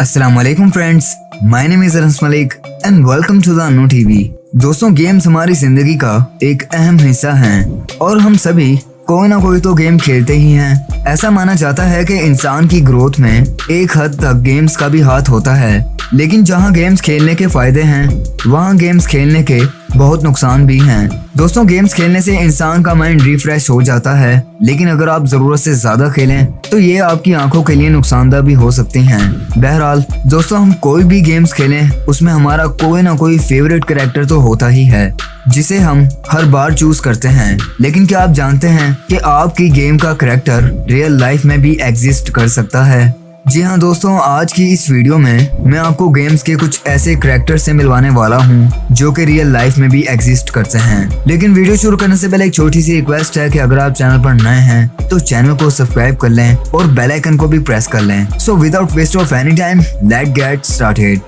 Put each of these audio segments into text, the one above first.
अस्सलामुअलैकुम friends, my name is Anas Malik and welcome to the Annu TV. दोस्तों, games हमारी जिंदगी का एक अहम हिस्सा हैं और हम सभी कोई ना कोई तो गेम खेलते ही हैं। ऐसा माना जाता है कि इंसान की ग्रोथ में एक हद तक गेम्स का भी हाथ होता है, लेकिन जहां गेम्स खेलने के फायदे हैं वहां गेम्स खेलने के बहुत नुकसान भी हैं। दोस्तों, गेम्स खेलने से इंसान का माइंड रिफ्रेश हो जाता है, लेकिन अगर आप जरूरत से ज्यादा खेलें तो ये आपकी आंखों के लिए नुकसानदेह भी हो सकती हैं। बहरहाल दोस्तों, हम कोई भी गेम्स खेलें उसमें हमारा कोई ना कोई फेवरेट कैरेक्टर तो होता ही है जिसे हम हर बार चूज करते हैं। लेकिन क्या आप जानते हैं कि आपकी गेम का कैरेक्टर रियल लाइफ में भी एग्जिस्ट कर सकता है? जी हाँ दोस्तों, आज की इस वीडियो में मैं आपको गेम्स के कुछ ऐसे कैरेक्टर से मिलवाने वाला हूँ जो कि रियल लाइफ में भी एग्जिस्ट करते हैं। लेकिन वीडियो शुरू करने से पहले एक छोटी सी रिक्वेस्ट है कि अगर आप चैनल पर नए हैं तो चैनल को सब्सक्राइब कर लें और बेल आइकन को भी प्रेस कर लें। So without waste of any time, let's get started.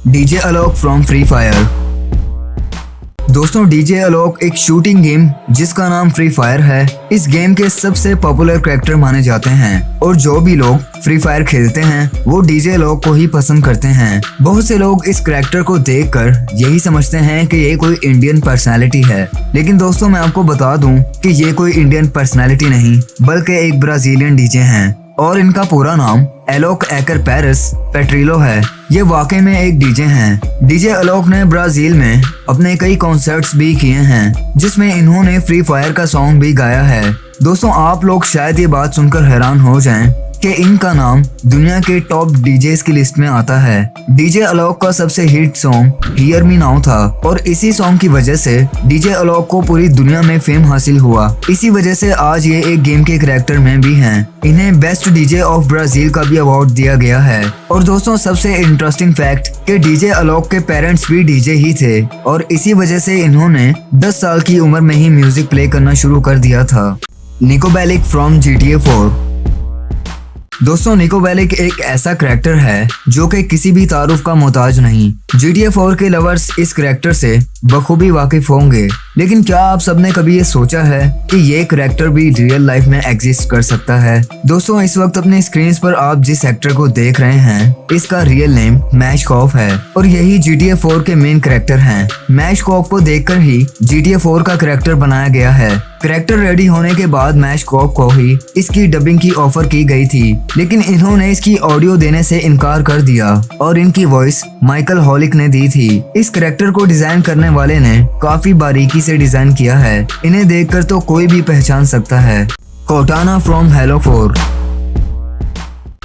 DJ Alok from Free Fire. दोस्तों, डीजे अलोक एक शूटिंग गेम जिसका नाम फ्री फायर है, इस गेम के सबसे पॉपुलर कैरेक्टर माने जाते हैं और जो भी लोग फ्री फायर खेलते हैं वो डीजे अलोक को ही पसंद करते हैं। बहुत से लोग इस कैरेक्टर को देखकर यही समझते हैं कि ये कोई इंडियन पर्सनालिटी है, लेकिन दोस्तों मैं आपको बता दूं कि ये कोई इंडियन पर्सनालिटी नहीं बल्कि एक ब्राजीलियन डीजे हैं और इनका पूरा नाम एलोक एकर पेरेस पेट्रिलो है। ये वाकई में एक डीजे हैं। डीजे अलोक ने ब्राजील में अपने कई कॉन्सर्ट्स भी किए हैं जिसमें इन्होंने फ्री फायर का सॉन्ग भी गाया है। दोस्तों, आप लोग शायद ये बात सुनकर हैरान हो जाएं कि इनका नाम दुनिया के टॉप डीजेस की लिस्ट में आता है। डीजे अलोक का सबसे hit song hear me now था और इसी सॉन्ग की वजह से डीजे अलोक को पूरी दुनिया में फेम हासिल हुआ। इसी वजह से आज ये एक गेम के कैरेक्टर में भी हैं। इन्हें बेस्ट डीजे ऑफ ब्राजील का भी अवार्ड दिया गया है। और दोस्तों, सबसे इंटरेस्टिंग फैक्ट कि डीजे अलोक के पेरेंट्स भी डीजे ही थे और इसी वजह से इन्होंने 10 साल की उम्र में ही म्यूजिक प्ले करना शुरू कर दिया था। निको बेलिक फ्रॉम GTA 4। दोस्तों, निको बेलिक एक ऐसा कैरेक्टर है जो कि किसी भी तारुफ का मोहताज नहीं। GTA 4 के लवर्स इस कैरेक्टर से बखूबी वाकिफ होंगे, लेकिन क्या आप सबने कभी ये सोचा है कि ये कैरेक्टर भी रियल लाइफ में एग्जिस्ट कर सकता है? दोस्तों, इस वक्त अपने स्क्रीन पर आप जिस एक्टर को देख रहे हैं इसका रियल नेम मैशकॉफ है और यही GTA 4 के मेन कैरेक्टर हैं। मैशकॉफ को देखकर ही GTA 4 का कैरेक्टर बनाया गया है। कैरेक्टर रेडी होने के बाद मैशकॉफ को ही इसकी डबिंग की ऑफर की गई थी, लेकिन इन्होंने इसकी ऑडियो देने से इनकार कर दिया और इनकी वॉइस माइकल हॉलिक ने दी थी। इस कैरेक्टर को डिजाइन करने वाले ने काफी बारीकी से डिजाइन किया है, इन्हें देखकर तो कोई भी पहचान सकता है। कोटाना फ्रॉम हेलो 4।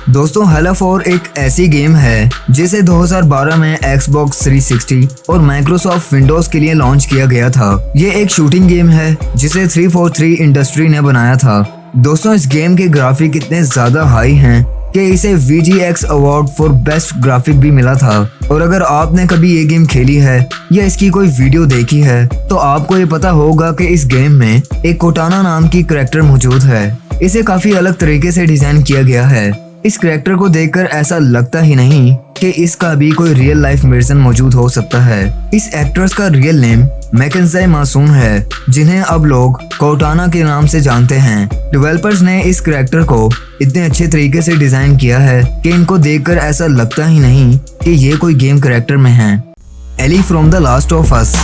दोस्तों, हेलो 4 एक ऐसी गेम है जिसे 2012 में Xbox 360 और माइक्रोसॉफ्ट विंडोज के लिए लॉन्च किया गया था। ये एक शूटिंग गेम है जिसे 343 इंडस्ट्री ने बनाया था। दोस्तों, इस गेम के ग्राफिक इतने ज्यादा हाई हैं कि इसे VGX award for best graphic भी मिला था। और अगर आपने कभी ये गेम खेली है या इसकी कोई वीडियो देखी है तो आपको ये पता होगा कि इस गेम में एक कोटाना नाम की कैरेक्टर मौजूद है। इसे काफी अलग तरीके से डिजाइन किया गया है। इस कैरेक्टर को देखकर ऐसा लगता ही नहीं कि इसका भी कोई रियल लाइफ वर्जन मौजूद हो सकता है। इस एक्ट्रेस का रियल नेम मैकेंजाई मासूम है, जिन्हें अब लोग कोटाना के नाम से जानते हैं। डेवलपर्स ने इस कैरेक्टर को इतने अच्छे तरीके से डिजाइन किया है कि इनको देखकर ऐसा लगता ही नहीं कि ये कोई गेम कैरेक्टर में है। Ellie from the Last of Us.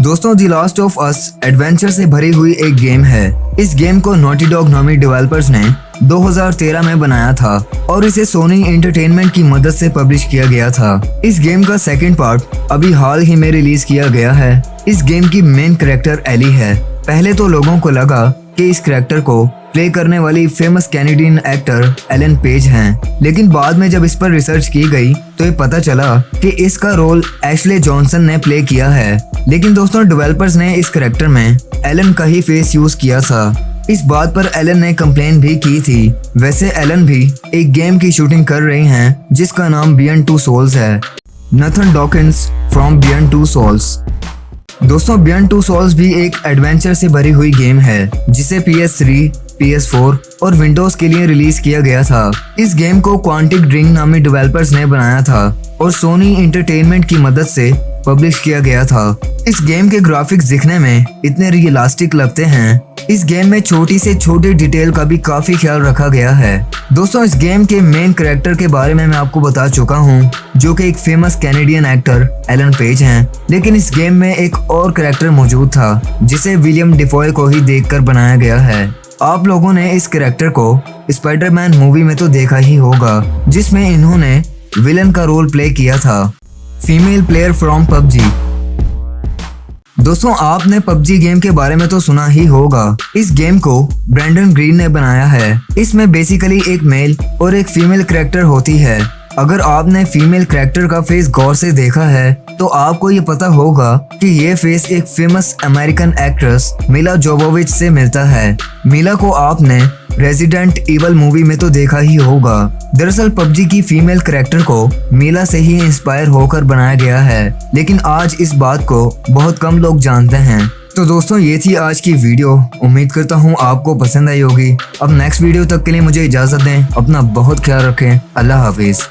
दोस्तों, the Last of Us adventure से भरी हुई एक गेम है। इस गेम को नॉटी डॉग नामी डेवलपर्स ने 2013 में बनाया था और इसे सोनी एंटरटेनमेंट की मदद से पब्लिश किया गया था। इस गेम का सेकंड पार्ट अभी हाल ही में रिलीज किया गया है। इस गेम की मेन कैरेक्टर एली है। पहले तो लोगों को लगा कि इस कैरेक्टर को प्ले करने वाली famous Canadian actor Ellen Page हैं, लेकिन बाद में जब इस पर रिसर्च की गई तो ये पता चला कि इसका रोल एशले जॉनसन ने प्ले किया है। लेकिन दोस्तों, डेवलपर्स ने इस कैरेक्टर में एलन का ही फेस यूज किया था। इस बात पर एलन ने कंप्लेन भी की थी। वैसे एलन भी एक गेम की शूटिंग कर रही हैं जिसका नाम बियॉन्ड टू सोल्स है। Nathan Dawkins from Beyond Two Souls. दोस्तों, बियॉन्ड टू सोल्स भी एक एडवेंचर से भरी हुई गेम है जिसे PS3 PS4 और विंडोज के लिए रिलीज किया गया था। इस गेम को क्वांटिक ड्रिंक नामी डेवलपर्स ने बनाया था और सोनी एंटरटेनमेंट की मदद से पब्लिश किया गया था। इस गेम के ग्राफिक्स दिखने में इतने रियलिस्टिक लगते हैं। इस गेम में छोटी से छोटी डिटेल का भी काफी ख्याल रखा गया है। दोस्तों, इस गेम के मेन कैरेक्टर के बारे में मैं आपको बता चुका हूँ, जो कि एक famous Canadian actor Ellen Page हैं। लेकिन इस गेम में एक और कैरेक्टर मौजूद था जिसे विलियम डिफॉय को ही देखकर बनाया गया है। आप लोगों ने इस कैरेक्टर को स्पाइडरमैन मूवी में तो देखा ही होगा, जिसमें इन्होंने विलन का रोल प्ले किया था। Female player from PUBG. दोस्तों, आपने पबजी गेम के बारे में तो सुना ही होगा। इस गेम को ब्रैंडन ग्रीन ने बनाया है। इसमें बेसिकली एक मेल और एक फीमेल कैरेक्टर होती है। अगर आपने फीमेल कैरेक्टर का फेस गौर से देखा है तो आपको ये पता होगा कि ये फेस एक फेमस अमेरिकन एक्ट्रेस मिला जोवोविच से मिलता है। मिला को आपने रेजिडेंट इवल मूवी में तो देखा ही होगा। दरअसल पबजी की फीमेल कैरेक्टर को मिला से ही इंस्पायर होकर बनाया गया है, लेकिन आज इस बात को बहुत कम लोग जानते हैं। तो दोस्तों, ये थी आज की वीडियो। उम्मीद करता हूँ आपको पसंद आई होगी। अब नेक्स्ट वीडियो तक के लिए मुझे इजाजत दें। अपना बहुत ख्याल रखें। अल्लाह हाफिज।